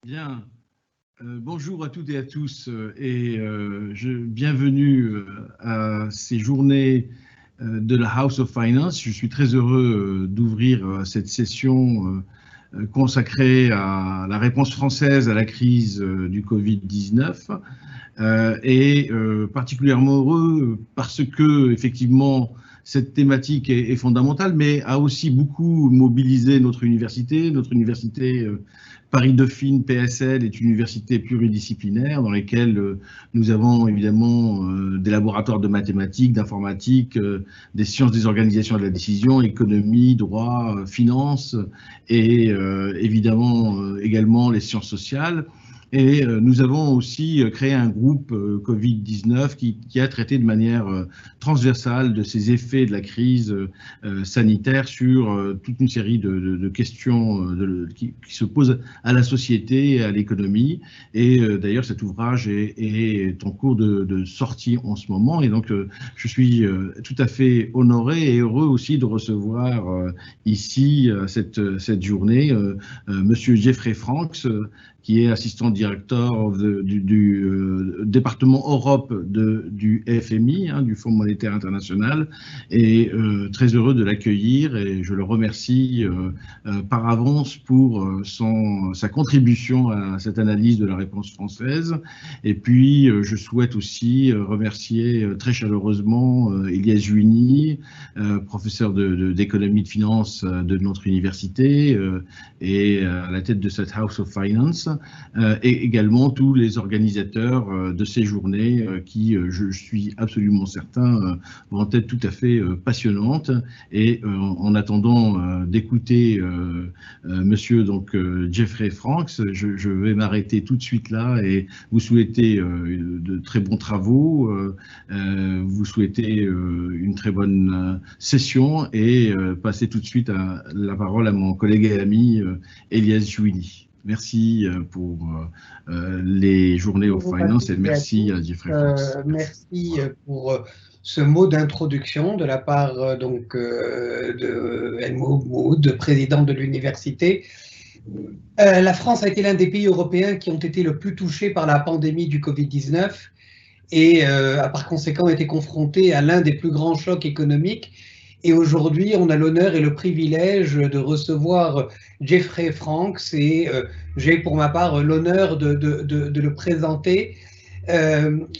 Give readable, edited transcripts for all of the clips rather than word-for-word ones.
Bien, bonjour à toutes et à tous bienvenue à ces journées de la House of Finance. Je suis très heureux d'ouvrir cette session consacrée à la réponse française à la crise du Covid-19 et particulièrement heureux parce que effectivement cette thématique est fondamentale, mais a aussi beaucoup mobilisé notre université. Notre université Paris-Dauphine PSL est une université pluridisciplinaire dans laquelle nous avons évidemment des laboratoires de mathématiques, d'informatique, des sciences des organisations et de la décision, économie, droit, finance et évidemment également les sciences sociales. Et nous avons aussi créé un groupe Covid-19 qui a traité de manière transversale de ces effets de la crise sanitaire sur toute une série de questions qui se posent à la société et à l'économie. Et d'ailleurs, cet ouvrage est en cours de sortie en ce moment. Et donc, je suis tout à fait honoré et heureux aussi de recevoir ici, cette journée, Monsieur Jeffrey Franks, qui est assistant directeur du département Europe du FMI, du Fonds monétaire international, et très heureux de l'accueillir et je le remercie par avance pour sa contribution à cette analyse de la réponse française. Et puis, je souhaite aussi remercier très chaleureusement Elias Juini, professeur d'économie de finance de notre université et à la tête de cette House of Finance, et également tous les organisateurs de ces journées qui, je suis absolument certain, vont être tout à fait passionnantes. Et en attendant d'écouter monsieur Jeffrey Franks, je vais m'arrêter tout de suite là et vous souhaiter de très bons travaux, vous souhaiter une très bonne session et passer tout de suite la parole à mon collègue et ami Elias Juini. Merci pour les journées au Finance et merci à Jeffrey Franks. Merci pour ce mot d'introduction de la part de Helmut Mood, président de l'université. La France a été l'un des pays européens qui ont été le plus touchés par la pandémie du Covid-19 et a par conséquent été confronté à l'un des plus grands chocs économiques. Et aujourd'hui, on a l'honneur et le privilège de recevoir Jeffrey Franks et j'ai pour ma part l'honneur de le présenter.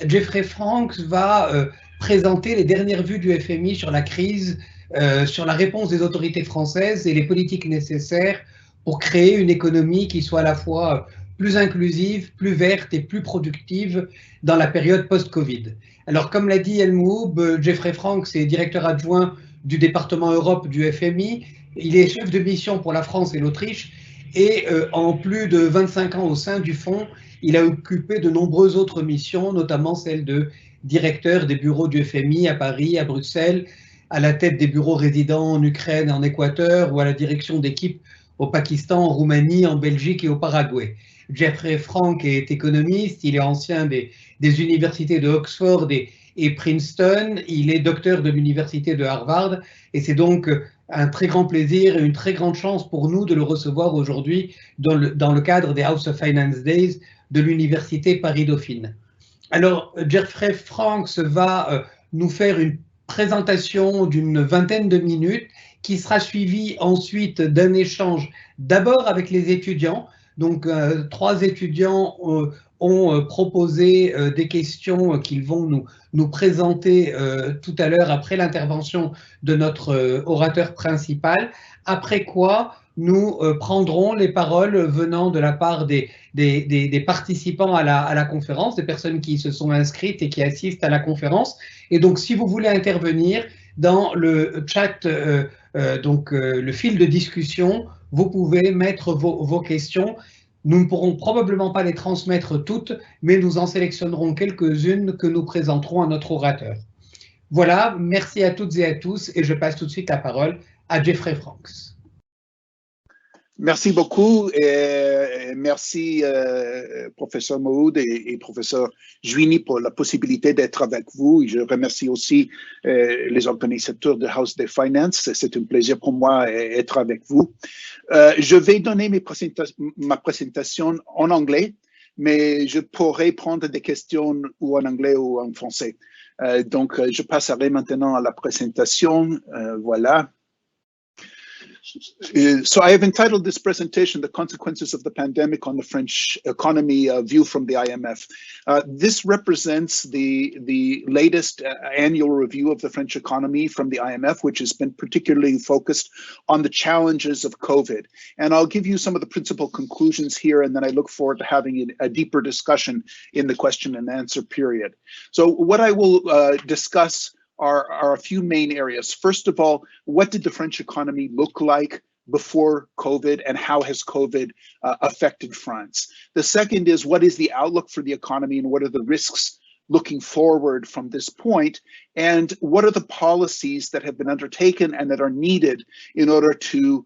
Jeffrey Franks va présenter les dernières vues du FMI sur la crise, sur la réponse des autorités françaises et les politiques nécessaires pour créer une économie qui soit à la fois plus inclusive, plus verte et plus productive dans la période post-Covid. Alors, comme l'a dit Helmut, Jeffrey Franks est directeur adjoint du département Europe du FMI. Il est chef de mission pour la France et l'Autriche et en plus de 25 ans au sein du fonds, il a occupé de nombreuses autres missions, notamment celle de directeur des bureaux du FMI à Paris, à Bruxelles, à la tête des bureaux résidents en Ukraine, en Équateur ou à la direction d'équipes au Pakistan, en Roumanie, en Belgique et au Paraguay. Jeffrey Franks est économiste, il est ancien des universités de Oxford et Princeton, il est docteur de l'université de Harvard et c'est donc un très grand plaisir et une très grande chance pour nous de le recevoir aujourd'hui dans le cadre des House of Finance Days de l'université Paris-Dauphine. Alors, Jeffrey Franks va nous faire une présentation d'une vingtaine de minutes qui sera suivie ensuite d'un échange d'abord avec les étudiants. Donc, 3 étudiants ont proposé des questions qu'ils vont nous présenter tout à l'heure après l'intervention de notre orateur principal, après quoi nous prendrons les paroles venant de la part des participants à la conférence, des personnes qui se sont inscrites et qui assistent à la conférence. Et donc, si vous voulez intervenir dans le chat, le fil de discussion, vous pouvez mettre vos questions. Nous ne pourrons probablement pas les transmettre toutes, mais nous en sélectionnerons quelques-unes que nous présenterons à notre orateur. Voilà, merci à toutes et à tous, et je passe tout de suite la parole à Jeffrey Franks. Merci beaucoup et merci professeur Maude et professeur Juini pour la possibilité d'être avec vous. Je remercie aussi les organisateurs de House of Finance. C'est un plaisir pour moi d'être avec vous. Je vais donner ma présentation en anglais, mais je pourrais prendre des questions ou en anglais ou en français. Donc, je passerai maintenant à la présentation. Voilà. So I have entitled this presentation, The Consequences of the Pandemic on the French Economy, View from the IMF. This represents the latest annual review of the French economy from the IMF, which has been particularly focused on the challenges of COVID. And I'll give you some of the principal conclusions here, and then I look forward to having a deeper discussion in the question and answer period. So what I will discuss are a few main areas. First of all, what did the French economy look like before COVID, and how has COVID affected France? The second is, what is the outlook for the economy and what are the risks looking forward from this point? And what are the policies that have been undertaken and that are needed in order to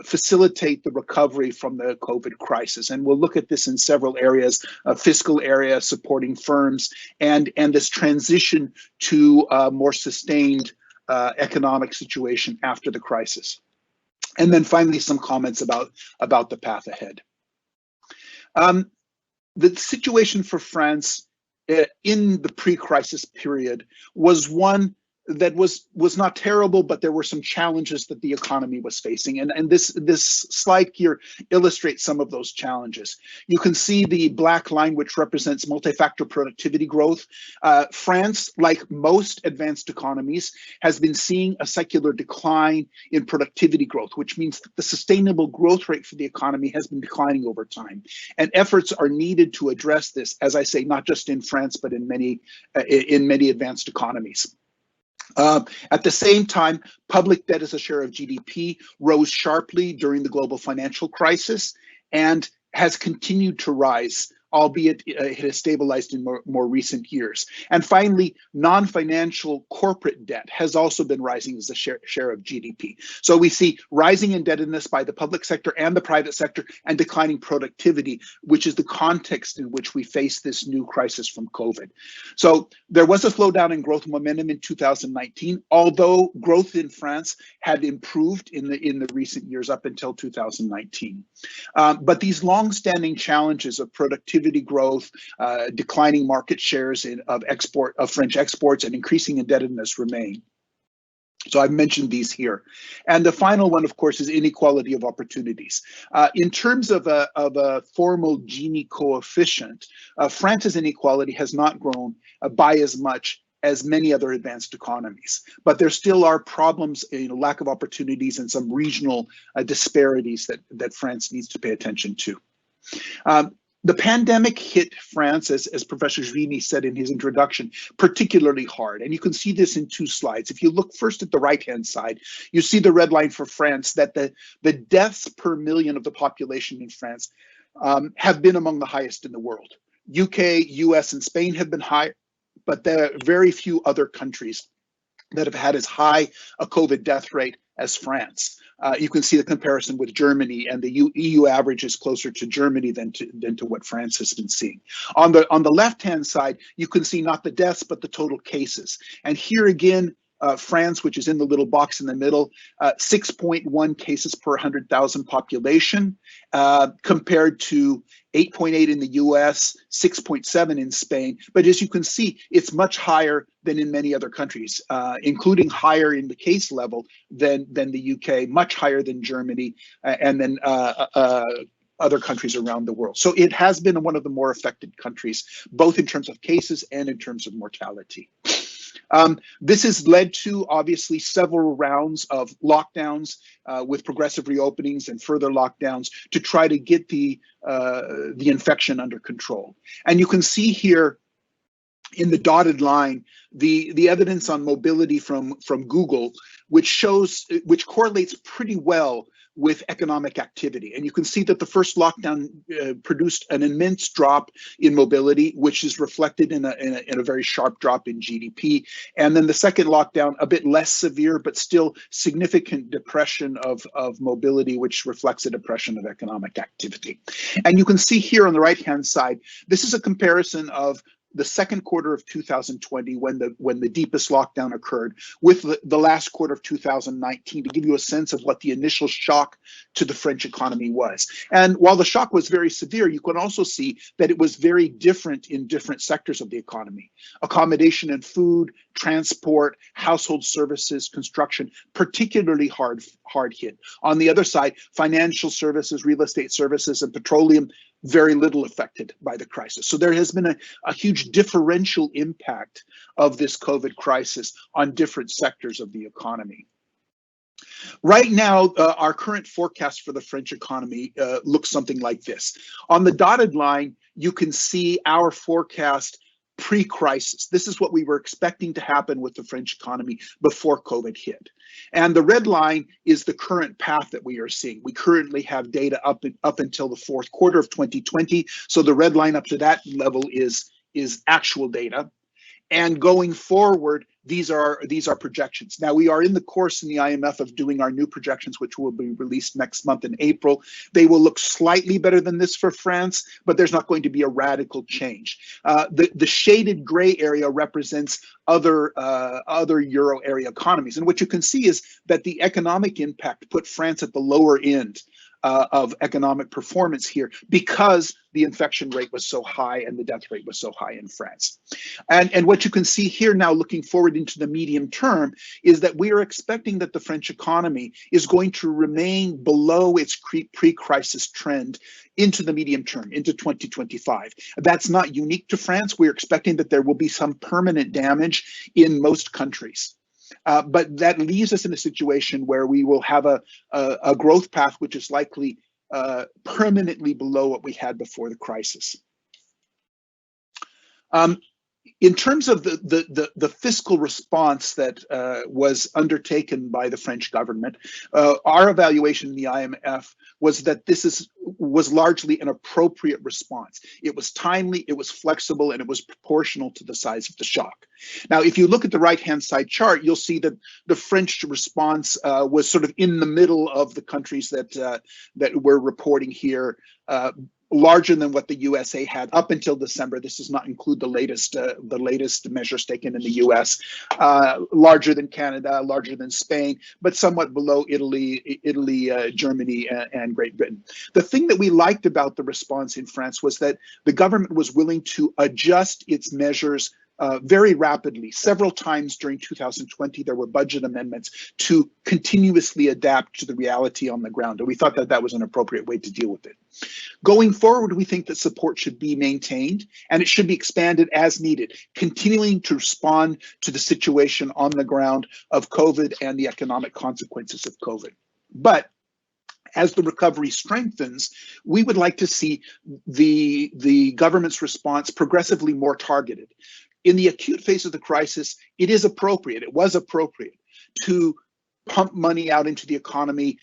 facilitate the recovery from the COVID crisis? And we'll look at this in several areas: fiscal area, supporting firms, and this transition to a more sustained economic situation after the crisis. And then finally, some comments about the path ahead. The situation for France in the pre-crisis period was one that was not terrible, but there were some challenges that the economy was facing. And this slide here illustrates some of those challenges. You can see the black line, which represents multi-factor productivity growth. France, like most advanced economies, has been seeing a secular decline in productivity growth, which means that the sustainable growth rate for the economy has been declining over time. And efforts are needed to address this, as I say, not just in France, but in many advanced economies. At the same time, public debt as a share of GDP rose sharply during the global financial crisis and has continued to rise, albeit it has stabilized in more recent years. And finally, non-financial corporate debt has also been rising as a share of GDP. So we see rising indebtedness by the public sector and the private sector and declining productivity, which is the context in which we face this new crisis from COVID. So there was a slowdown in growth momentum in 2019, although growth in France had improved in the recent years up until 2019. But these long-standing challenges of productivity growth, declining market shares of French exports, and increasing indebtedness remain. So I've mentioned these here. And the final one, of course, is inequality of opportunities. In terms of a formal Gini coefficient, France's inequality has not grown by as much as many other advanced economies. But there still are problems, lack of opportunities and some regional disparities that France needs to pay attention to. The pandemic hit France, as Professor Juini said in his introduction, particularly hard. And you can see this in two slides. If you look first at the right-hand side, you see the red line for France, that the deaths per million of the population in France have been among the highest in the world. UK, US, and Spain have been high, but there are very few other countries that have had as high a COVID death rate as France. You can see the comparison with Germany, and the EU average is closer to Germany than to what France has been seeing. On the left-hand side, you can see not the deaths, but the total cases. And here again, France, which is in the little box in the middle, 6.1 cases per 100,000 population, compared to 8.8 in the US, 6.7 in Spain. But as you can see, it's much higher than in many other countries, including higher in the case level than the UK, much higher than Germany, and then other countries around the world. So it has been one of the more affected countries, both in terms of cases and in terms of mortality. This has led to, obviously, several rounds of lockdowns with progressive reopenings and further lockdowns to try to get the infection under control. And you can see here in the dotted line, the evidence on mobility from Google, which correlates pretty well with economic activity. And you can see that the first lockdown produced an immense drop in mobility, which is reflected in a very sharp drop in GDP. And then the second lockdown, a bit less severe, but still significant depression of mobility, which reflects a depression of economic activity. And you can see here on the right-hand side, this is a comparison of the second quarter of 2020, when the deepest lockdown occurred, with the last quarter of 2019, to give you a sense of what the initial shock to the French economy was. And while the shock was very severe, you can also see that it was very different in different sectors of the economy. Accommodation and food, transport, household services, construction, particularly hard hit. On the other side, financial services, real estate services, and petroleum, very little affected by the crisis. So there has been a huge differential impact of this COVID crisis on different sectors of the economy. Right now, our current forecast for the French economy looks something like this. On the dotted line, you can see our forecast pre-crisis. This is what we were expecting to happen with the French economy before COVID hit. And the red line is the current path that we are seeing. We currently have data up until the fourth quarter of 2020. So the red line up to that level is actual data. And going forward, these are projections. Now, we are in the course in the IMF of doing our new projections, which will be released next month in April. They will look slightly better than this for France, but there's not going to be a radical change. The shaded gray area represents other Euro area economies. And what you can see is that the economic impact put France at the lower end of economic performance here, because the infection rate was so high and the death rate was so high in France. And what you can see here now, looking forward into the medium term, is that we are expecting that the French economy is going to remain below its pre-crisis trend into the medium term, into 2025. That's not unique to France. We're expecting that there will be some permanent damage in most countries. But that leaves us in a situation where we will have a growth path which is likely permanently below what we had before the crisis. In terms of the fiscal response that was undertaken by the French government, our evaluation in the IMF was that this was largely an appropriate response. It was timely, it was flexible, and it was proportional to the size of the shock. Now, if you look at the right-hand side chart, you'll see that the French response was sort of in the middle of the countries that we're reporting here, larger than what the USA had up until December. This does not include the latest measures taken in the US. Larger than Canada, larger than Spain, but somewhat below Italy, Germany, and Great Britain. The thing that we liked about the response in France was that the government was willing to adjust its measures very rapidly. Several times during 2020, there were budget amendments to continuously adapt to the reality on the ground. And we thought that that was an appropriate way to deal with it. Going forward, we think that support should be maintained and it should be expanded as needed, continuing to respond to the situation on the ground of COVID and the economic consequences of COVID. But as the recovery strengthens, we would like to see the government's response progressively more targeted. In the acute phase of the crisis, it was appropriate to pump money out into the economy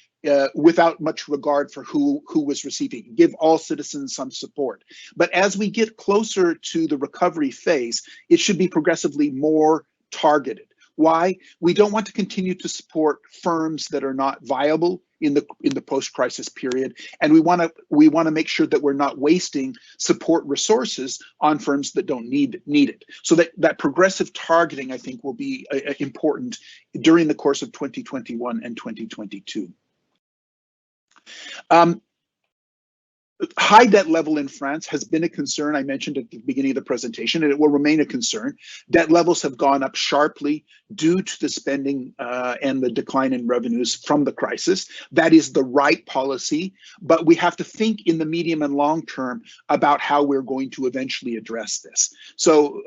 without much regard for who was receiving it. Give all citizens some support. But as we get closer to the recovery phase, it should be progressively more targeted. Why? We don't want to continue to support firms that are not viable in the post-crisis period, and we want to make sure that we're not wasting support resources on firms that don't need it. So that progressive targeting, I think, will be important during the course of 2021 and 2022. High debt level in France has been a concern. I mentioned at the beginning of the presentation, and it will remain a concern. Debt levels have gone up sharply due to the spending and the decline in revenues from the crisis. That is the right policy, but we have to think in the medium and long term about how we're going to eventually address this. So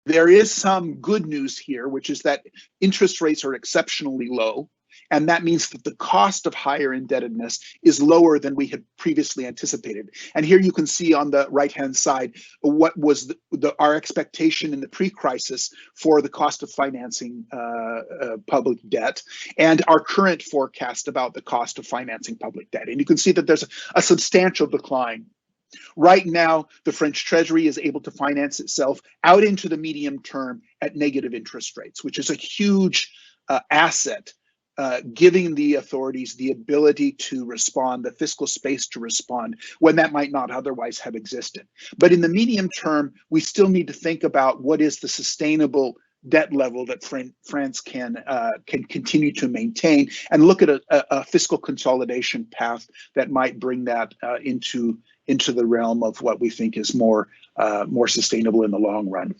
there is some good news here, which is that interest rates are exceptionally low. And that means that the cost of higher indebtedness is lower than we had previously anticipated. And here you can see on the right-hand side what was our expectation in the pre-crisis for the cost of financing public debt and our current forecast about the cost of financing public debt. And you can see that there's a substantial decline. Right now, the French Treasury is able to finance itself out into the medium term at negative interest rates, which is a huge asset, giving the authorities the ability to respond, the fiscal space to respond when that might not otherwise have existed. But in the medium term, we still need to think about what is the sustainable debt level that France can continue to maintain, and look at a fiscal consolidation path that might bring that into the realm of what we think is more sustainable in the long run.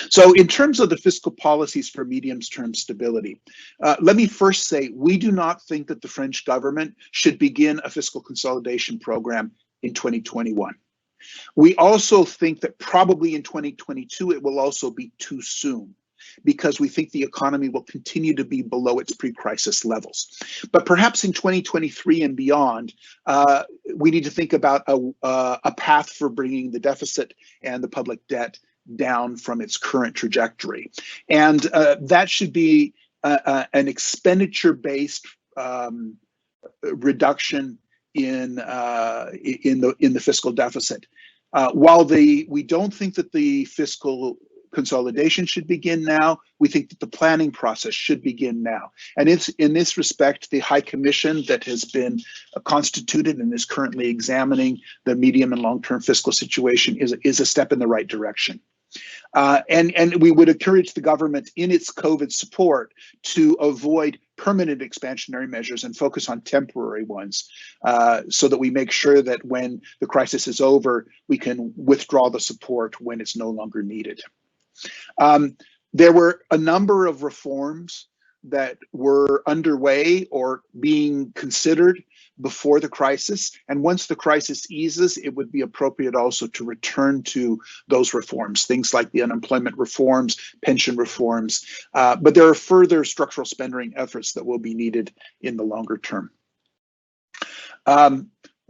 So in terms of the fiscal policies for medium-term stability, let me first say we do not think that the French government should begin a fiscal consolidation program in 2021. We also think that probably in 2022 it will also be too soon, because we think the economy will continue to be below its pre-crisis levels. But perhaps in 2023 and beyond, we need to think about a path for bringing the deficit and the public debt down from its current trajectory. And that should be an expenditure-based reduction in the fiscal deficit. While we don't think that the fiscal consolidation should begin now, we think that the planning process should begin now. And it's in this respect, the High Commission that has been constituted and is currently examining the medium and long-term fiscal situation is a step in the right direction. And we would encourage the government in its COVID support to avoid permanent expansionary measures and focus on temporary ones, so that we make sure that when the crisis is over, we can withdraw the support when it's no longer needed. There were a number of reforms that were underway or being considered before the crisis. And once the crisis eases, it would be appropriate also to return to those reforms, things like the unemployment reforms, pension reforms. But there are further structural spending efforts that will be needed in the longer term.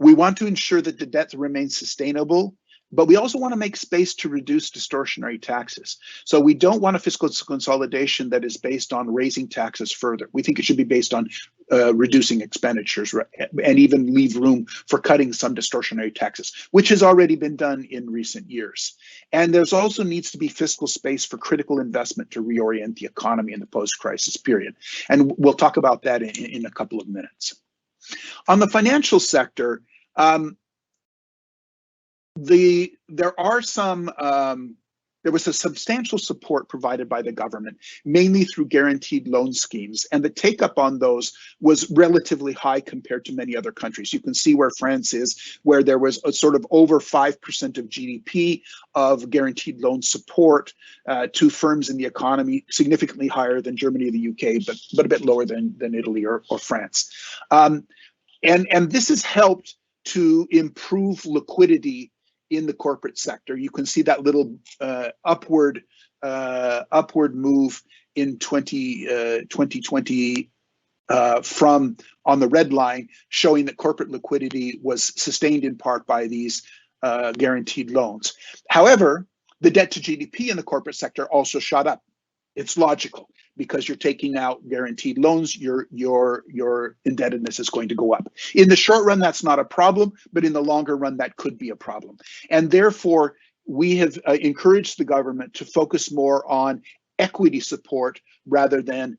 We want to ensure that the debt remains sustainable, but we also want to make space to reduce distortionary taxes. So we don't want a fiscal consolidation that is based on raising taxes further. We think it should be based on reducing expenditures and even leave room for cutting some distortionary taxes, which has already been done in recent years. And there's also needs to be fiscal space for critical investment to reorient the economy in the post-crisis period. And we'll talk about that in a couple of minutes. On the financial sector, there was a substantial support provided by the government, mainly through guaranteed loan schemes, and the take-up on those was relatively high compared to many other countries. You can see where France is, where there was a sort of over 5% of GDP of guaranteed loan support to firms in the economy, significantly higher than Germany or the UK, but a bit lower than Italy or France. And this has helped to improve liquidity in the corporate sector. You can see that little upward move in 2020 from on the red line, showing that corporate liquidity was sustained in part by these guaranteed loans. However, the debt to GDP in the corporate sector also shot up. It's logical, because you're taking out guaranteed loans, your indebtedness is going to go up. In the short run, that's not a problem, but in the longer run, that could be a problem. And therefore, we have encouraged the government to focus more on equity support rather than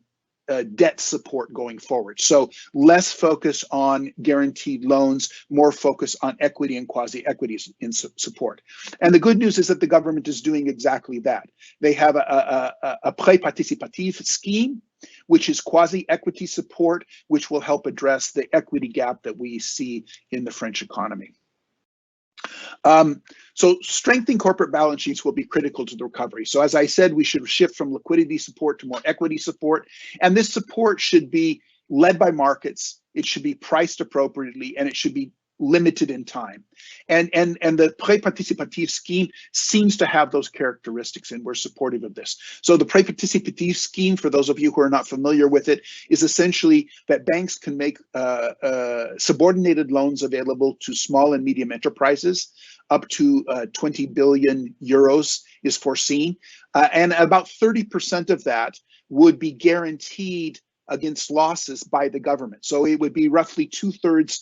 debt support going forward. So less focus on guaranteed loans, more focus on equity and quasi-equities in support. And the good news is that the government is doing exactly that. They have a prêt participatif scheme, which is quasi-equity support, which will help address the equity gap that we see in the French economy. So strengthening corporate balance sheets will be critical to the recovery. So as I said, we should shift from liquidity support to more equity support. And this support should be led by markets. It should be priced appropriately, and it should be limited in time. And the Prêt Participatif scheme seems to have those characteristics, and we're supportive of this. So the Prêt Participatif scheme, for those of you who are not familiar with it, is essentially that banks can make subordinated loans available to small and medium enterprises. Up to 20 billion euros is foreseen, and about 30% of that would be guaranteed against losses by the government. So it would be roughly 2/3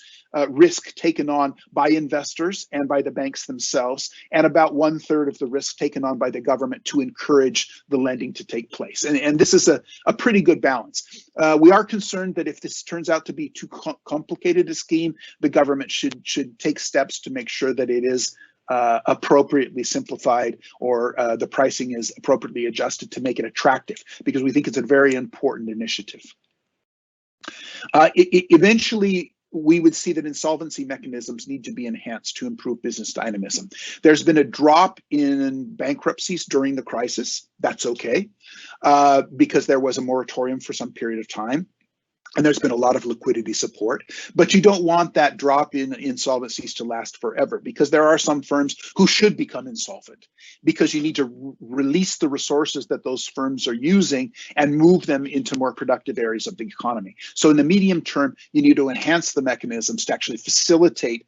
risk taken on by investors and by the banks themselves, and about 1/3 of the risk taken on by the government to encourage the lending to take place. And this is a pretty good balance. We are concerned that if this turns out to be too complicated a scheme, the government should take steps to make sure that it is appropriately simplified, or the pricing is appropriately adjusted to make it attractive, because we think it's a very important initiative. Eventually, we would see that insolvency mechanisms need to be enhanced to improve business dynamism. There's been a drop in bankruptcies during the crisis. That's okay, because there was a moratorium for some period of time. And there's been a lot of liquidity support, but you don't want that drop in insolvencies to last forever, because there are some firms who should become insolvent, because you need to release the resources that those firms are using and move them into more productive areas of the economy. So in the medium term, you need to enhance the mechanisms to actually facilitate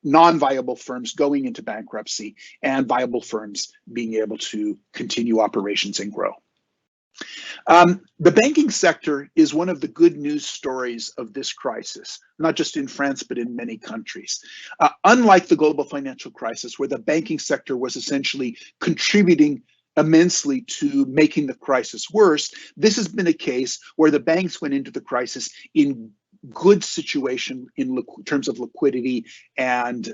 non-viable firms going into bankruptcy and viable firms being able to continue operations and grow. The banking sector is one of the good news stories of this crisis, not just in France, but in many countries. Unlike the global financial crisis, where the banking sector was essentially contributing immensely to making the crisis worse, this has been a case where the banks went into the crisis in good situation in terms of liquidity and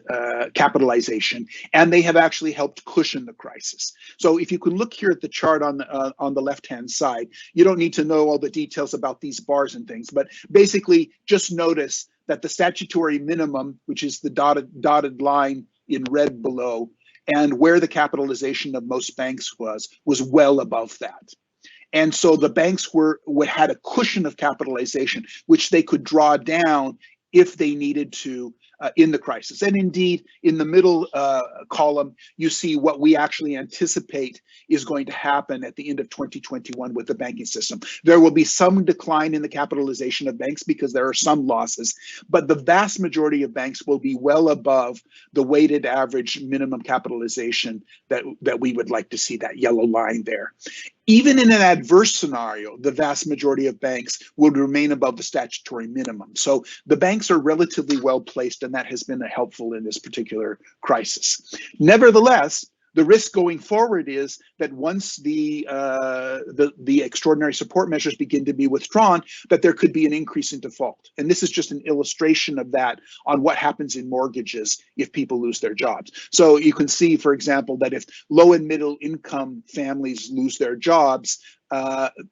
capitalization, and they have actually helped cushion the crisis. So if you can look here at the chart on the left-hand side, you don't need to know all the details about these bars and things, but basically just notice that the statutory minimum, which is the dotted line in red below, and where the capitalization of most banks was well above that. And so the banks had a cushion of capitalization, which they could draw down if they needed to in the crisis. And indeed, in the middle column, you see what we actually anticipate is going to happen at the end of 2021 with the banking system. There will be some decline in the capitalization of banks because there are some losses, but the vast majority of banks will be well above the weighted average minimum capitalization that we would like to see, that yellow line there. Even in an adverse scenario, the vast majority of banks will remain above the statutory minimum. So the banks are relatively well placed, and that has been helpful in this particular crisis. Nevertheless, the risk going forward is that once the extraordinary support measures begin to be withdrawn, that there could be an increase in default. And this is just an illustration of that on what happens in mortgages if people lose their jobs. So you can see, for example, that if low and middle income families lose their jobs,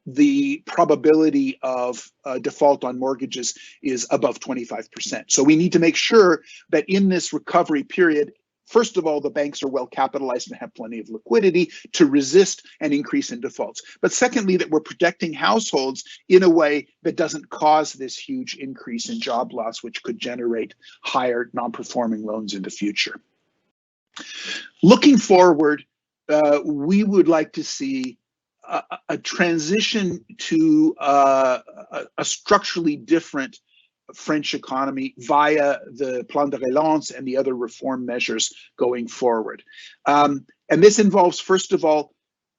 the probability of default on mortgages is above 25%. So we need to make sure that in this recovery period, first of all, the banks are well capitalized and have plenty of liquidity to resist an increase in defaults. But secondly, that we're protecting households in a way that doesn't cause this huge increase in job loss, which could generate higher non-performing loans in the future. Looking forward, we would like to see a transition to a structurally different French economy via the Plan de Relance and the other reform measures going forward. And this involves, first of all,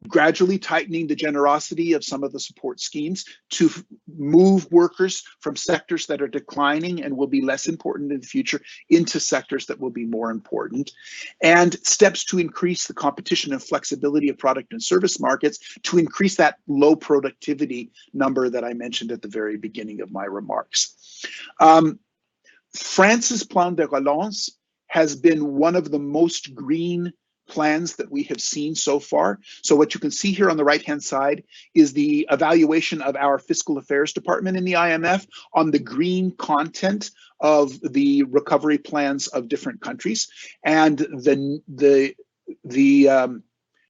gradually tightening the generosity of some of the support schemes to move workers from sectors that are declining and will be less important in the future into sectors that will be more important, and steps to increase the competition and flexibility of product and service markets to increase that low productivity number that I mentioned at the very beginning of my remarks. France's Plan de Relance has been one of the most green plans that we have seen so far. So what you can see here on the right-hand side is the evaluation of our fiscal affairs department in the IMF on the green content of the recovery plans of different countries. And the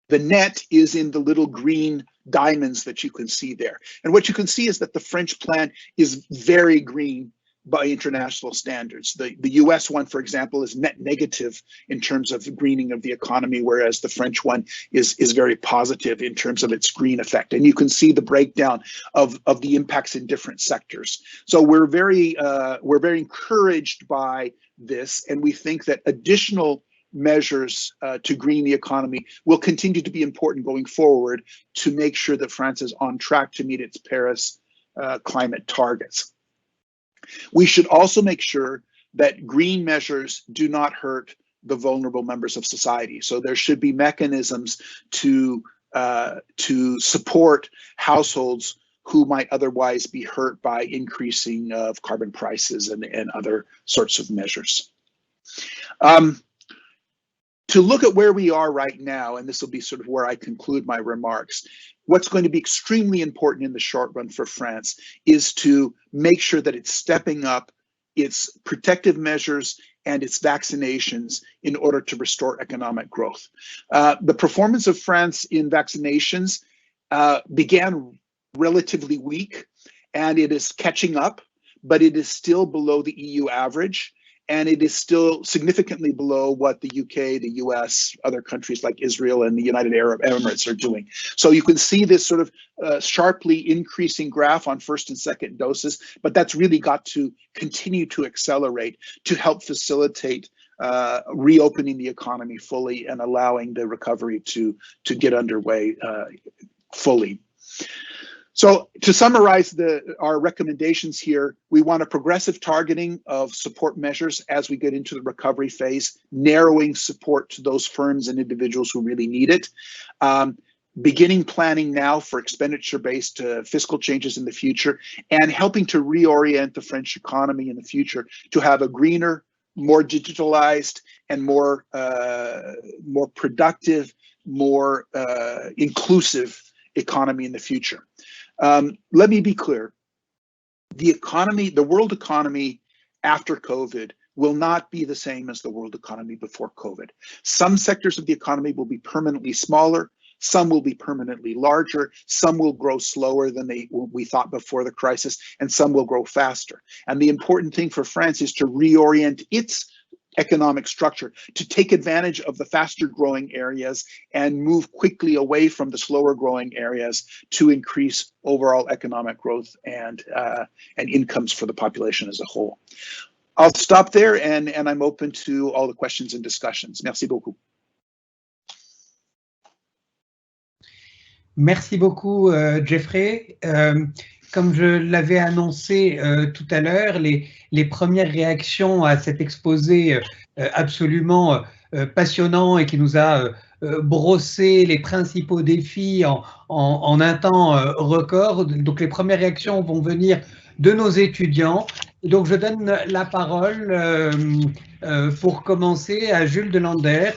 net is in the little green diamonds that you can see there. And what you can see is that the French plan is very green by international standards. The US one, for example, is net negative in terms of the greening of the economy, whereas the French one is very positive in terms of its green effect. And you can see the breakdown of the impacts in different sectors. So we're very encouraged by this, and we think that additional measures to green the economy will continue to be important going forward to make sure that France is on track to meet its Paris climate targets. We should also make sure that green measures do not hurt the vulnerable members of society. So there should be mechanisms to support households who might otherwise be hurt by increasing of carbon prices and other sorts of measures. To look at where we are right now, and this will be sort of where I conclude my remarks, what's going to be extremely important in the short run for France is to make sure that it's stepping up its protective measures and its vaccinations in order to restore economic growth. The performance of France in vaccinations began relatively weak, and it is catching up, but it is still below the EU average. And it is still significantly below what the UK, the US, other countries like Israel and the United Arab Emirates are doing. So you can see this sort of sharply increasing graph on first and second doses, but that's really got to continue to accelerate to help facilitate reopening the economy fully and allowing the recovery to get underway fully. So to summarize our recommendations here, we want a progressive targeting of support measures as we get into the recovery phase, narrowing support to those firms and individuals who really need it, beginning planning now for expenditure-based fiscal changes in the future, and helping to reorient the French economy in the future to have a greener, more digitalized, and more productive, more inclusive economy in the future. Let me be clear. The world economy after COVID will not be the same as the world economy before COVID. Some sectors of the economy will be permanently smaller, some will be permanently larger, some will grow slower than we thought before the crisis, and some will grow faster. And the important thing for France is to reorient its economic structure to take advantage of the faster growing areas and move quickly away from the slower growing areas to increase overall economic growth and incomes for the population as a whole. I'll stop there and I'm open to all the questions and discussions. Merci beaucoup. Merci beaucoup, Jeffrey. Comme je l'avais annoncé tout à l'heure, les premières réactions à cet exposé absolument passionnant et qui nous a brossé les principaux défis en un temps record. Donc les premières réactions vont venir de nos étudiants. Et donc je donne la parole pour commencer à Jules Delander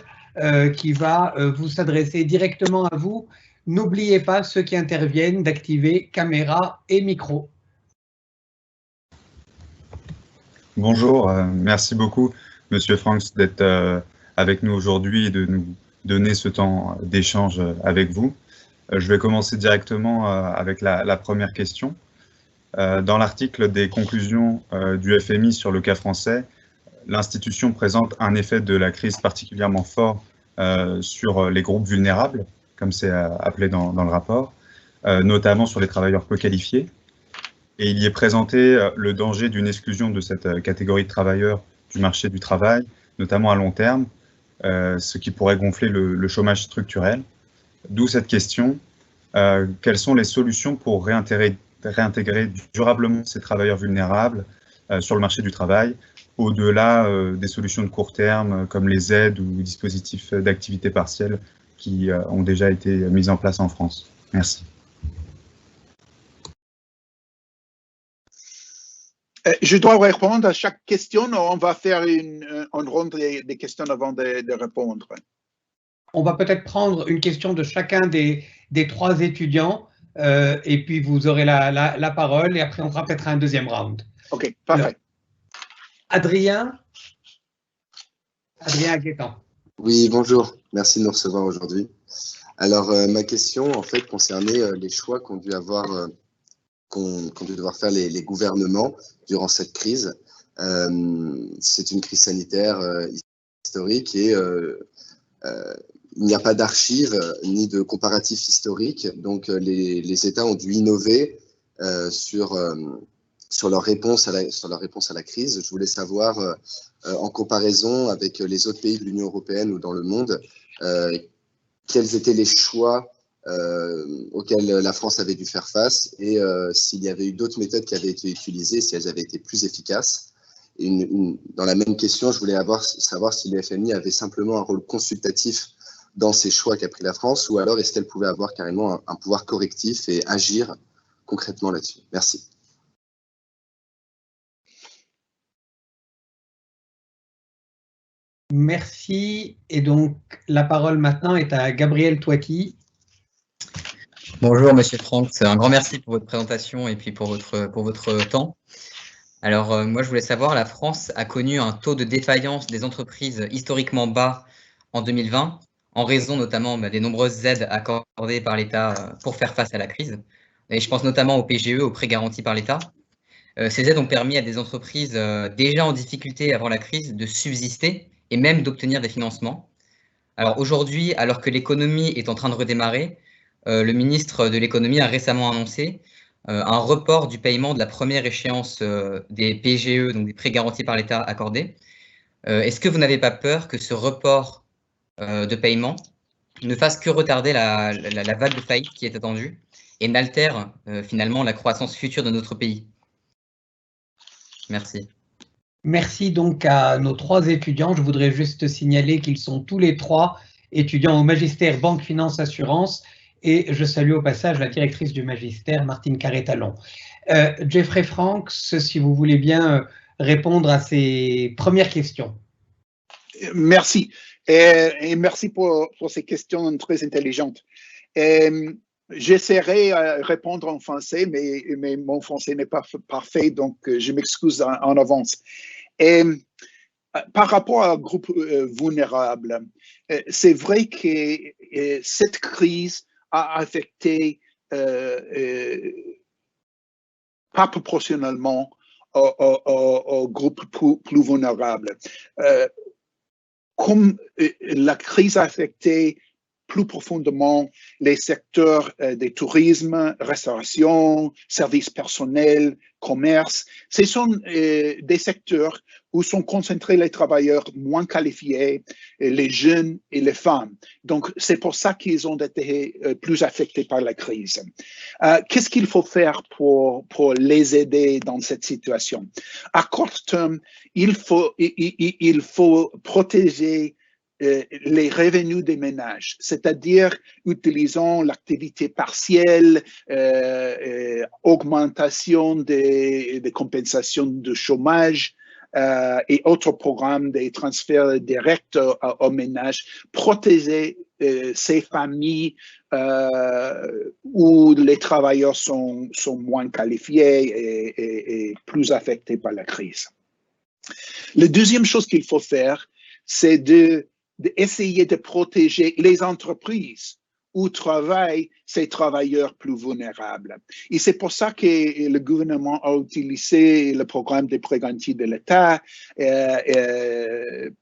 qui va vous s'adresser directement à vous. N'oubliez pas, ceux qui interviennent, d'activer caméra et micro. Bonjour, merci beaucoup, Monsieur Franks, d'être avec nous aujourd'hui et de nous donner ce temps d'échange avec vous. Je vais commencer directement avec la première question. Dans l'article des conclusions du FMI sur le cas français, l'institution présente un effet de la crise particulièrement fort sur les groupes vulnérables, comme c'est appelé dans le rapport, notamment sur les travailleurs peu qualifiés. Et il y est présenté le danger d'une exclusion de cette catégorie de travailleurs du marché du travail, notamment à long terme, ce qui pourrait gonfler le chômage structurel. D'où cette question, quelles sont les solutions pour réintégrer durablement ces travailleurs vulnérables sur le marché du travail, au-delà des solutions de court terme, comme les aides ou les dispositifs d'activité partielle qui ont déjà été mises en place en France. Merci. Je dois répondre à chaque question ou on va faire une ronde des questions avant de répondre? On va peut-être prendre une question de chacun des trois étudiants et puis vous aurez la parole et après on fera peut-être un deuxième round. Ok, parfait. Alors, Adrien Aguetan. Oui, bonjour. Merci de nous recevoir aujourd'hui. Alors, ma question, en fait, concernait les choix qu'ont dû avoir qu'ont dû devoir faire les gouvernements durant cette crise. C'est une crise sanitaire historique et il n'y a pas d'archives ni de comparatifs historiques, donc les États ont dû innover sur leur réponse à la crise. Je voulais savoir, en comparaison avec les autres pays de l'Union européenne ou dans le monde, quels étaient les choix auxquels la France avait dû faire face et s'il y avait eu d'autres méthodes qui avaient été utilisées, si elles avaient été plus efficaces. Et dans la même question, je voulais savoir si le FMI avait simplement un rôle consultatif dans ces choix qu'a pris la France, ou alors est-ce qu'elle pouvait avoir carrément un pouvoir correctif et agir concrètement là-dessus. Merci. Merci. Et donc, la parole maintenant est à Gabriel Touaki. Bonjour, Monsieur Franck. Un grand merci pour votre présentation et puis pour votre temps. Alors, moi, je voulais savoir, la France a connu un taux de défaillance des entreprises historiquement bas en 2020, en raison notamment des nombreuses aides accordées par l'État pour faire face à la crise. Et je pense notamment au PGE, aux prêts garantis par l'État. Ces aides ont permis à des entreprises déjà en difficulté avant la crise de subsister et même d'obtenir des financements. Alors aujourd'hui, alors que l'économie est en train de redémarrer, le ministre de l'économie a récemment annoncé un report du paiement de la première échéance des PGE, donc des prêts garantis par l'État accordés. Est-ce que vous n'avez pas peur que ce report de paiement ne fasse que retarder la vague de faillite qui est attendue et n'altère finalement la croissance future de notre pays? Merci. Merci donc à nos 3 étudiants. Je voudrais juste signaler qu'ils sont tous les 3 étudiants au magistère Banque, Finance, Assurance. Et je salue au passage la directrice du magistère, Martine Carré-Talon. Jeffrey Franks, si vous voulez bien répondre à ces premières questions. Merci. Et merci pour ces questions très intelligentes. J'essaierai de répondre en français, mais mon français n'est pas parfait, donc je m'excuse en avance. Par rapport à un groupe vulnérable, c'est vrai que cette crise a affecté pas proportionnellement au groupe plus vulnérable. Comme la crise a affecté plus profondément les secteurs du tourisme, restauration, services personnels, commerce. Ce sont des secteurs où sont concentrés les travailleurs moins qualifiés, les jeunes et les femmes. Donc, c'est pour ça qu'ils ont été plus affectés par la crise. Qu'est-ce qu'il faut faire pour les aider dans cette situation? À court terme, il faut protéger les revenus des ménages, c'est-à-dire utilisant l'activité partielle, augmentation des compensations de chômage et autres programmes de transferts directs aux ménages, protéger ces familles où les travailleurs sont moins qualifiés et plus affectés par la crise. La deuxième chose qu'il faut faire, c'est d'essayer de protéger les entreprises où travaillent ces travailleurs plus vulnérables. Et c'est pour ça que le gouvernement a utilisé le programme de prêts garantis de l'État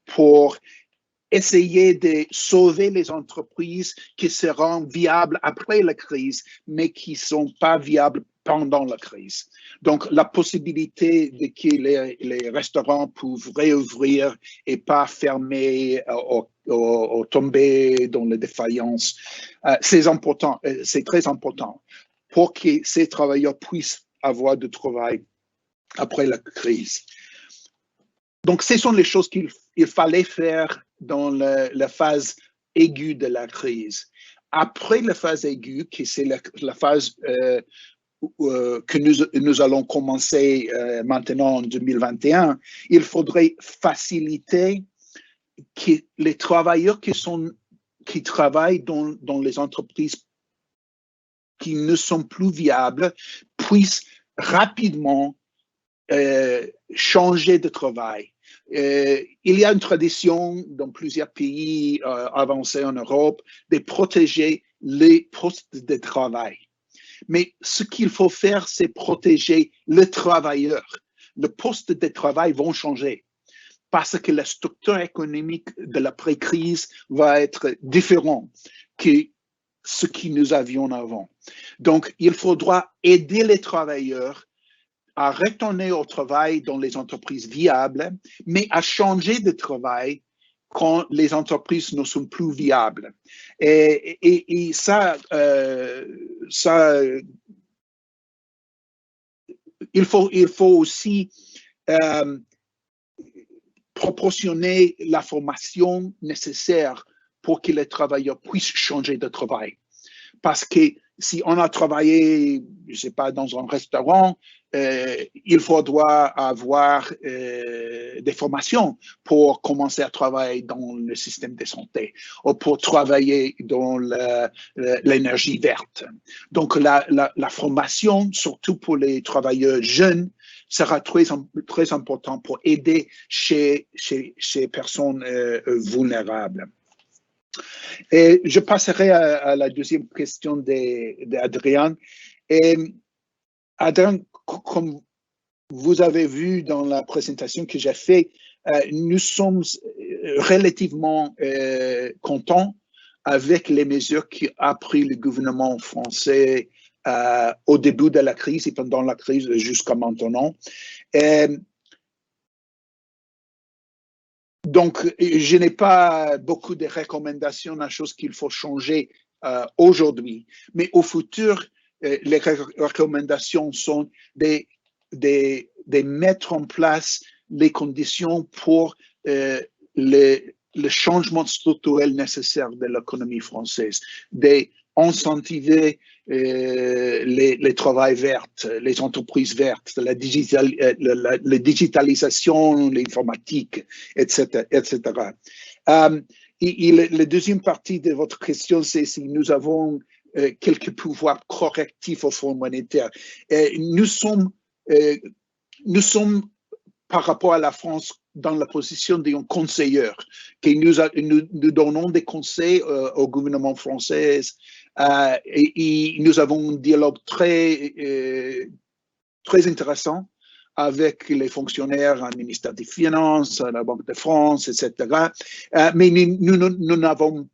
pour essayer de sauver les entreprises qui seront viables après la crise, mais qui ne sont pas viables pendant la crise. Donc, la possibilité de que les restaurants peuvent réouvrir et pas fermer ou tomber dans la défaillance, c'est important, c'est très important pour que ces travailleurs puissent avoir du travail après la crise. Donc, ce sont les choses qu'il fallait faire dans la phase aiguë de la crise. Après la phase aiguë, qui c'est la phase que nous allons commencer maintenant en 2021, il faudrait faciliter que les travailleurs qui travaillent dans les entreprises qui ne sont plus viables puissent rapidement changer de travail. Il y a une tradition dans plusieurs pays avancés en Europe de protéger les postes de travail. Mais ce qu'il faut faire, c'est protéger le travailleur. Le poste de travail vont changer parce que la structure économique de l'après-crise va être différente que ce que nous avions avant. Donc, il faudra aider les travailleurs à retourner au travail dans les entreprises viables, mais à changer de travail quand les entreprises ne sont plus viables. Et ça, il faut aussi proportionner la formation nécessaire pour que les travailleurs puissent changer de travail. Parce que si on a travaillé, je ne sais pas, dans un restaurant, il faudra avoir des formations pour commencer à travailler dans le système de santé ou pour travailler dans l'énergie verte. Donc, la formation, surtout pour les travailleurs jeunes, sera très important pour aider chez personnes vulnérables. Et je passerai à la deuxième question d'Adrien. Adrien, comme vous avez vu dans la présentation que j'ai faite, nous sommes relativement contents avec les mesures qu'a pris le gouvernement français au début de la crise et pendant la crise jusqu'à maintenant. Donc, je n'ai pas beaucoup de recommandations à choses qu'il faut changer aujourd'hui. Mais au futur, les recommandations sont de mettre en place les conditions pour le changement structurel nécessaire de l'économie française, d'incentiver les travails verts, les entreprises vertes, la digitalisation, l'informatique, etc. etc. La deuxième partie de votre question, c'est si nous avons quelques pouvoirs correctifs au Fonds monétaire. Nous sommes, par rapport à la France, dans la position d'un conseiller, que nous donnons des conseils au gouvernement français et nous avons un dialogue très intéressant avec les fonctionnaires au ministère des Finances, à la Banque de France, etc. Mais nous n'avons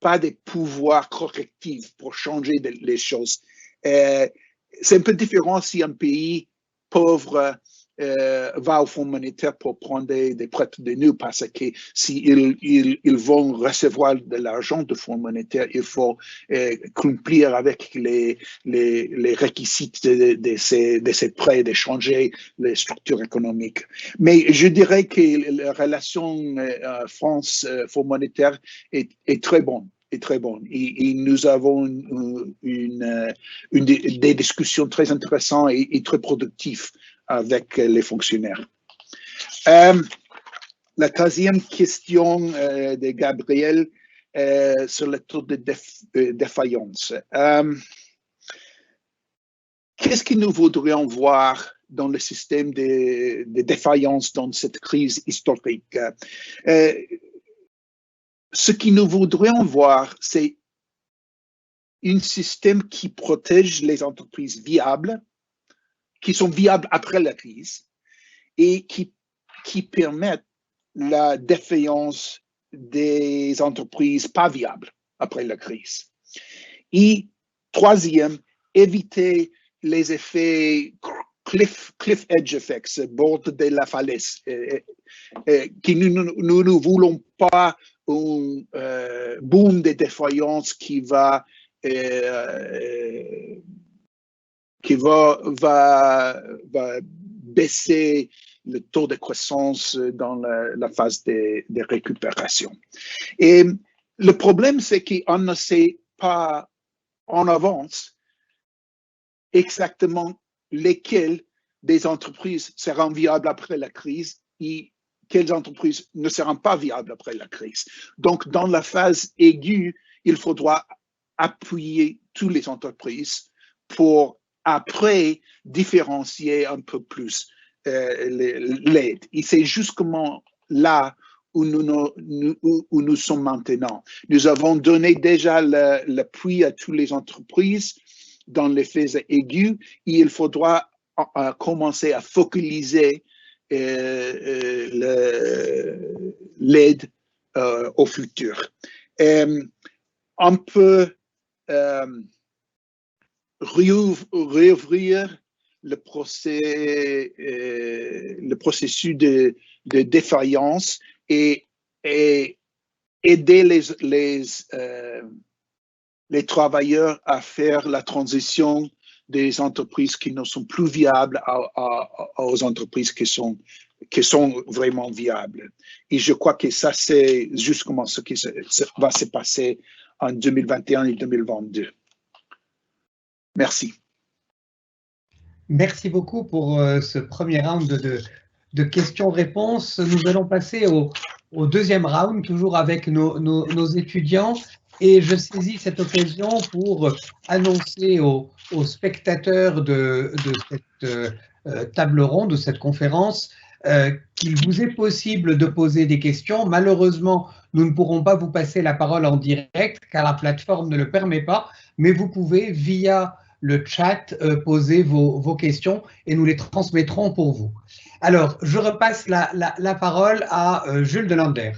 pas de pouvoir correctif pour changer les choses. C'est un peu différent si un pays pauvre va au Fonds monétaire pour prendre des prêts de nous, parce que s'ils vont recevoir de l'argent du Fonds monétaire, il faut cumplir avec les réquisites de ces prêts, de changer les structures économiques. Mais je dirais que la relation France-Fonds monétaire est très bonne. Très bon. Et nous avons des discussions très intéressantes et très productives avec les fonctionnaires. La troisième question de Gabriel sur le taux de défaillance. Qu'est-ce que nous voudrions voir dans le système de défaillance dans cette crise historique? Ce que nous voudrions voir, c'est un système qui protège les entreprises viables, qui sont viables après la crise, et qui permettent la défaillance des entreprises pas viables après la crise. Et troisième, éviter les effets cliff edge effects, bord de la falaise, que nous ne voulons pas un boom de défaillance qui va baisser le taux de croissance dans la phase de récupération. Et le problème, c'est qu'on ne sait pas en avance exactement lesquelles des entreprises seront viables après la crise et quelles entreprises ne seront pas viables après la crise. Donc, dans la phase aiguë, il faudra appuyer toutes les entreprises pour après différencier un peu plus l'aide. Et c'est justement là où nous sommes maintenant. Nous avons donné déjà l'appui à toutes les entreprises dans les faits aigus, il faudra commencer à focaliser l'aide au futur. On peut réouvrir le processus de défaillance et aider les travailleurs à faire la transition des entreprises qui ne sont plus viables aux entreprises qui sont vraiment viables. Et je crois que ça, c'est justement ce qui va se passer en 2021 et 2022. Merci. Merci beaucoup pour ce premier round de questions-réponses. Nous allons passer au deuxième round, toujours avec nos étudiants. Et je saisis cette occasion pour annoncer aux spectateurs de cette table ronde, de cette conférence, qu'il vous est possible de poser des questions. Malheureusement, nous ne pourrons pas vous passer la parole en direct car la plateforme ne le permet pas, mais vous pouvez, via le chat, poser vos questions et nous les transmettrons pour vous. Alors, je repasse la parole à Jules Delander.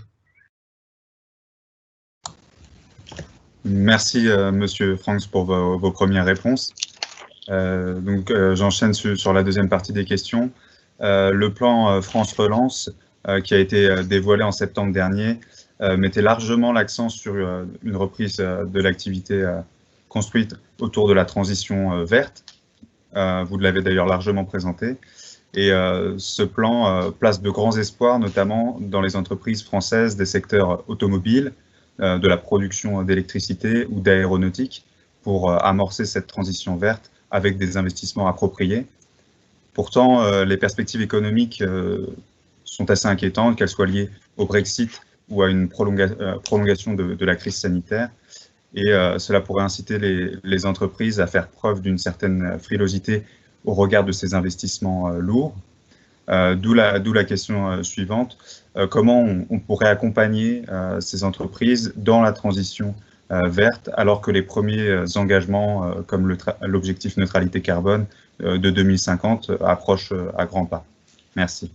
Merci, Monsieur Franks, pour vos premières réponses. J'enchaîne sur la deuxième partie des questions. Le plan France Relance, qui a été dévoilé en septembre dernier, mettait largement l'accent sur une reprise de l'activité construite autour de la transition verte. Vous l'avez d'ailleurs largement présenté. Et ce plan place de grands espoirs, notamment dans les entreprises françaises des secteurs automobiles, de la production d'électricité ou d'aéronautique, pour amorcer cette transition verte avec des investissements appropriés. Pourtant, les perspectives économiques sont assez inquiétantes, qu'elles soient liées au Brexit ou à une prolongation de la crise sanitaire. Et cela pourrait inciter les entreprises à faire preuve d'une certaine frilosité au regard de ces investissements lourds. D'où la question suivante. Comment on pourrait accompagner ces entreprises dans la transition verte, alors que les premiers engagements, comme l'objectif neutralité carbone de 2050, approchent à grands pas? Merci.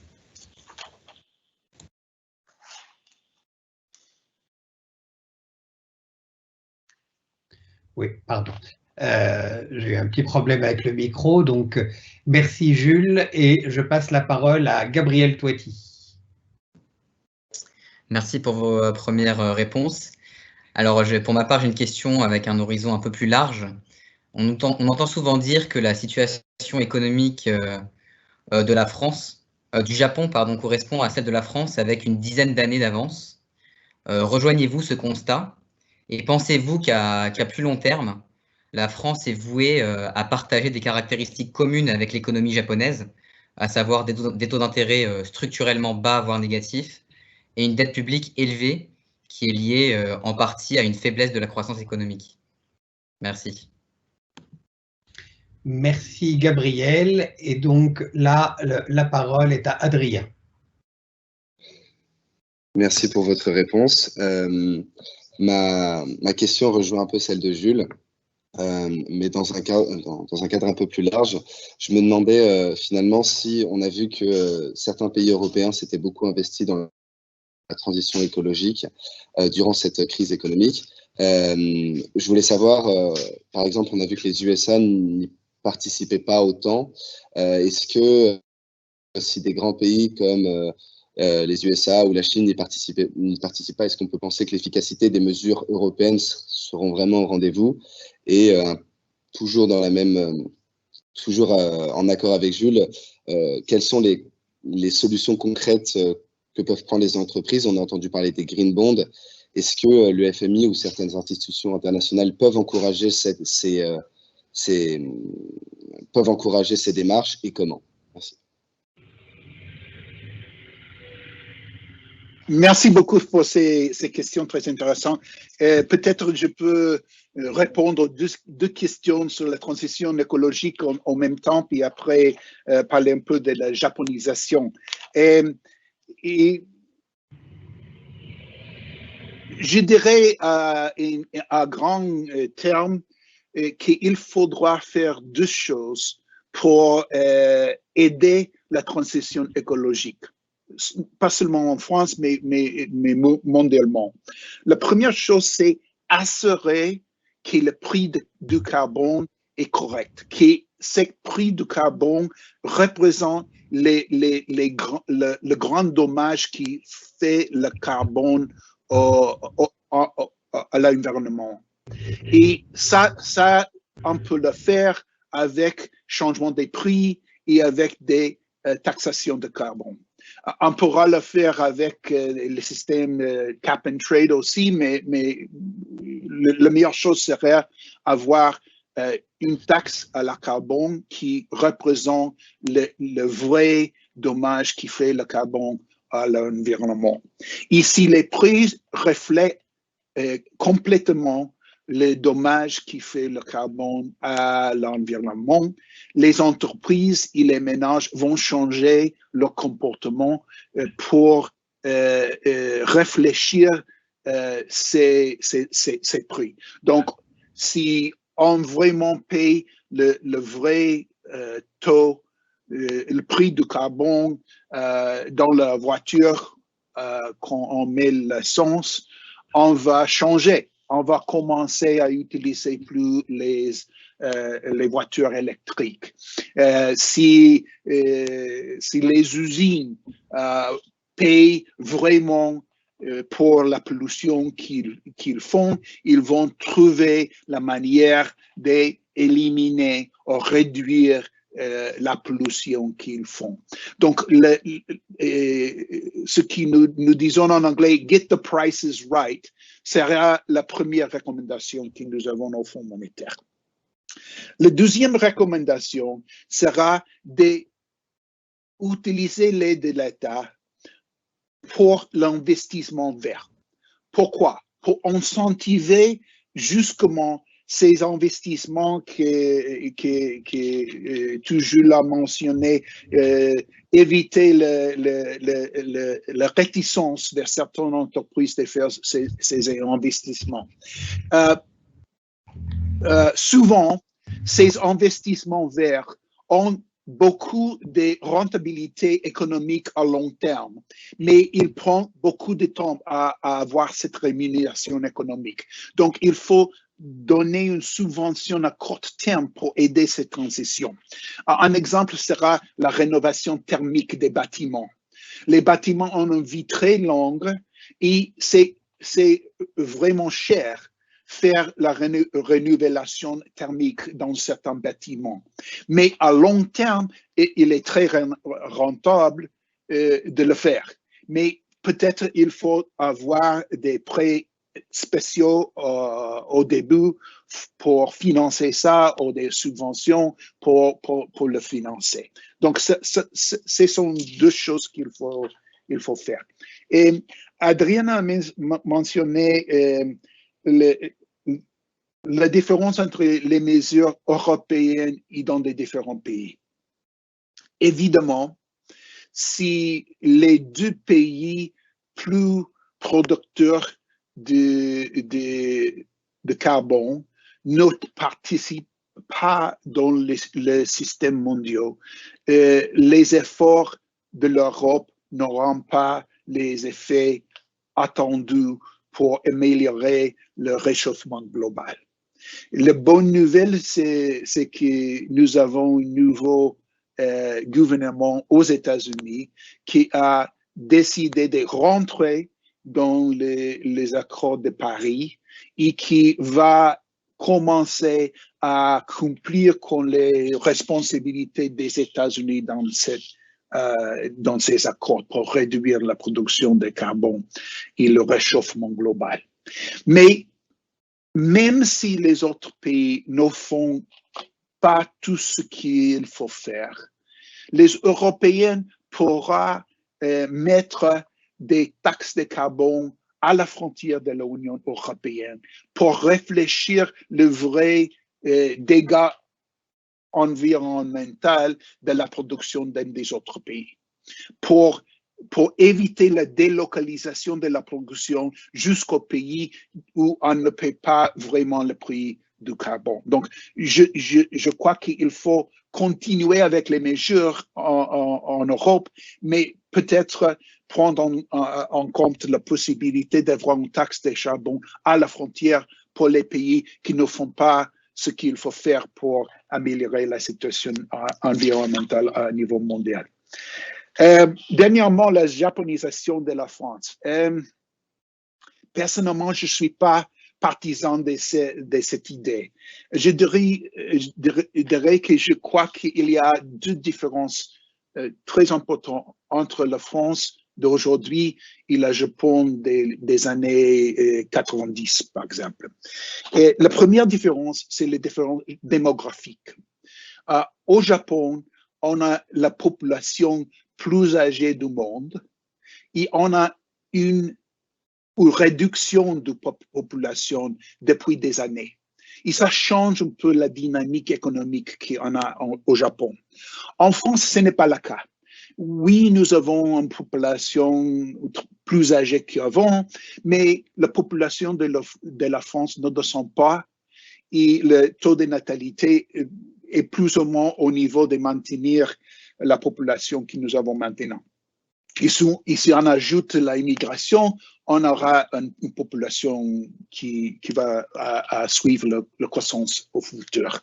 Oui, pardon. J'ai eu un petit problème avec le micro, donc merci Jules, et je passe la parole à Gabriel Touati. Merci pour vos premières réponses. Alors, pour ma part, j'ai une question avec un horizon un peu plus large. On entend souvent dire que la situation économique de la France, du Japon, pardon, correspond à celle de la France avec une dizaine d'années d'avance. Rejoignez-vous ce constat et pensez-vous qu'à plus long terme, la France est vouée à partager des caractéristiques communes avec l'économie japonaise, à savoir des taux d'intérêt structurellement bas, voire négatifs, et une dette publique élevée qui est liée en partie à une faiblesse de la croissance économique? Merci. Merci Gabriel. Et donc là, la parole est à Adrien. Merci pour votre réponse. Ma question rejoint un peu celle de Jules, mais dans un cadre un peu plus large. Je me demandais finalement si on a vu que certains pays européens s'étaient beaucoup investis dans la transition écologique durant cette crise économique. Je voulais savoir, par exemple, on a vu que les USA n'y participaient pas autant. Est-ce que si des grands pays comme les USA ou la Chine n'y participent pas, est-ce qu'on peut penser que l'efficacité des mesures européennes seront vraiment au rendez-vous? Et toujours en accord avec Jules, quelles sont les solutions concrètes que peuvent prendre les entreprises? On a entendu parler des green bonds. Est-ce que le FMI ou certaines institutions internationales peuvent encourager ces démarches, et comment? Merci. Merci beaucoup pour ces questions très intéressantes. Peut-être je peux répondre deux questions sur la transition écologique en même temps, puis après parler un peu de la japonisation. Et je dirais à grand terme qu'il faudra faire deux choses pour aider la transition écologique, pas seulement en France, mais mondialement. La première chose, c'est assurer que le prix du carbone est correct, que ce prix du carbone représente le grand dommage qui fait le carbone à l'environnement. Et ça, on peut le faire avec changement des prix et avec des taxations de carbone. On pourra le faire avec le système cap and trade aussi, mais la meilleure chose serait avoir une taxe à la carbone qui représente le vrai dommage qui fait le carbone à l'environnement. Ici, les prix reflètent complètement les dommages qui fait le carbone à l'environnement. Les entreprises et les ménages vont changer leur comportement pour réfléchir ces prix. Donc, si on vraiment paye le vrai taux, le prix du carbone dans la voiture quand on met l'essence, on va changer. On va commencer à utiliser plus les voitures électriques. Si les usines payent vraiment pour la pollution qu'ils font, ils vont trouver la manière d'éliminer ou réduire la pollution qu'ils font. Donc, ce que nous disons en anglais, get the prices right, sera la première recommandation que nous avons au Fonds monétaire. La deuxième recommandation sera d'utiliser l'aide de l'État pour l'investissement vert. Pourquoi? Pour incentiver justement ces investissements que toujours l'a mentionné, éviter la réticence de certaines entreprises de faire ces investissements. Souvent, ces investissements verts ont beaucoup de rentabilité économique à long terme, mais il prend beaucoup de temps à avoir cette rémunération économique. Donc, il faut donner une subvention à court terme pour aider cette transition. Un exemple sera la rénovation thermique des bâtiments. Les bâtiments ont une vie très longue et c'est vraiment cher faire la rénovation thermique dans certains bâtiments. Mais à long terme, il est très rentable de le faire. Mais peut-être il faut avoir des prêts spéciaux au début pour financer ça ou des subventions pour le financer. Donc, ce sont deux choses qu'il faut faire. Et Adriana a mentionné la différence entre les mesures européennes et dans les différents pays. Évidemment, si les deux pays plus producteurs de carbone ne participent pas dans le système mondial, les efforts de l'Europe n'auront pas les effets attendus pour améliorer le réchauffement global. La bonne nouvelle, c'est que nous avons un nouveau gouvernement aux États-Unis qui a décidé de rentrer dans les accords de Paris et qui va commencer à accomplir les responsabilités des États-Unis dans ces accords pour réduire la production de carbone et le réchauffement global. Mais même si les autres pays ne font pas tout ce qu'il faut faire, les Européens pourront mettre des taxes de carbone à la frontière de l'Union européenne pour réfléchir le vrai dégât environnemental de la production dans des autres pays, pour éviter la délocalisation de la production jusqu'au pays où on ne paie pas vraiment le prix du carbone. Donc, je crois qu'il faut continuer avec les mesures en Europe, mais peut-être prendre en compte la possibilité d'avoir une taxe de charbon à la frontière pour les pays qui ne font pas ce qu'il faut faire pour améliorer la situation environnementale à niveau mondial. Dernièrement, la japonisation de la France. Personnellement, je ne suis pas partisan de cette idée. Je dirais que je crois qu'il y a deux différences très importantes entre la France d'aujourd'hui et le Japon des années 90, par exemple. Et la première différence, c'est les différences démographiques. Au Japon, on a la population plus âgée du monde et on a une réduction de population depuis des années. Et ça change un peu la dynamique économique qu'on a au Japon. En France, ce n'est pas le cas. Oui, nous avons une population plus âgée qu'avant, mais la population de la France ne descend pas et le taux de natalité est plus ou moins au niveau de maintenir la population que nous avons maintenant. Et si on ajoute l'immigration, on aura une population qui va suivre la croissance au futur.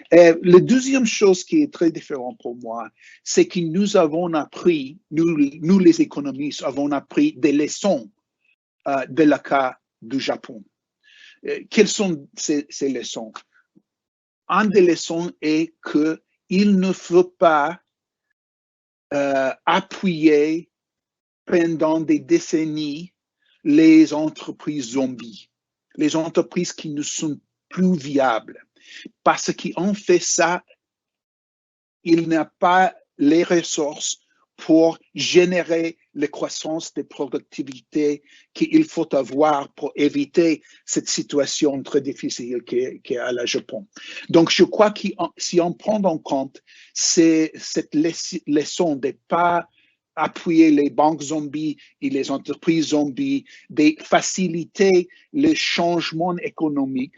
La deuxième chose qui est très différente pour moi, c'est que nous avons appris, nous les économistes, avons appris des leçons de la cas du Japon. Quelles sont ces leçons? Une des leçons est qu'il ne faut pas appuyer pendant des décennies les entreprises zombies, les entreprises qui ne sont plus viables. Parce qu'en fait ça, il n'y a pas les ressources pour générer la croissance des productivités qu'il faut avoir pour éviter cette situation très difficile qu'est à la Japon. Donc, je crois que si on prend en compte cette leçon de ne pas appuyer les banques zombies et les entreprises zombies, de faciliter le changement économique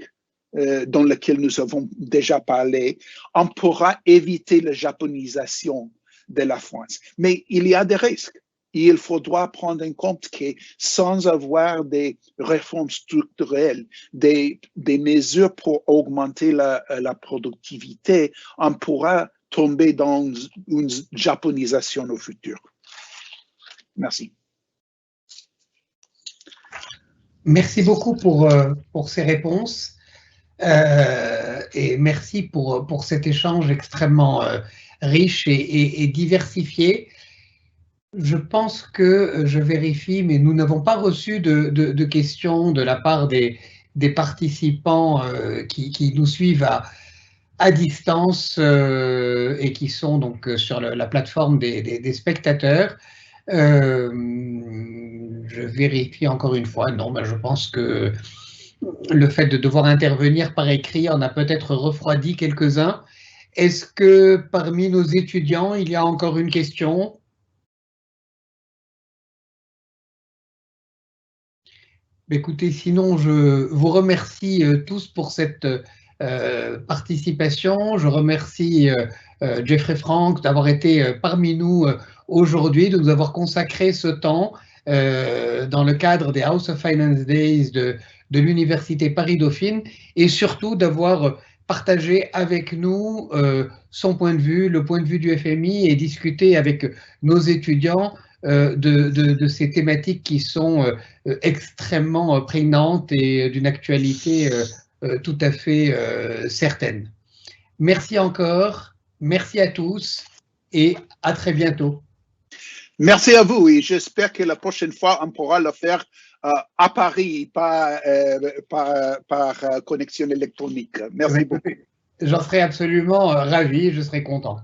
dans lequel nous avons déjà parlé, on pourra éviter la japonisation de la France. Mais il y a des risques. Et il faudra prendre en compte que sans avoir des réformes structurelles, des mesures pour augmenter la productivité, on pourra tomber dans une japonisation au futur. Merci. Merci beaucoup pour ces réponses et merci pour cet échange extrêmement riche et diversifié. Je pense que je vérifie, mais nous n'avons pas reçu de questions de la part des participants qui nous suivent à distance et qui sont donc sur la plateforme des spectateurs. Je vérifie encore une fois. Non, je pense que le fait de devoir intervenir par écrit en a peut-être refroidi quelques-uns. Est-ce que parmi nos étudiants, il y a encore une question ? Écoutez, sinon, je vous remercie tous pour cette participation. Je remercie Jeffrey Frank d'avoir été parmi nous aujourd'hui, de nous avoir consacré ce temps dans le cadre des House of Finance Days de l'Université Paris-Dauphine et surtout d'avoir partagé avec nous son point de vue, le point de vue du FMI et discuter avec nos étudiants de ces thématiques qui sont extrêmement prégnantes et d'une actualité tout à fait certaine. Merci encore, merci à tous et à très bientôt. Merci à vous et j'espère que la prochaine fois, on pourra le faire à Paris, pas par connexion électronique. Merci beaucoup. J'en serai absolument ravi, je serai content.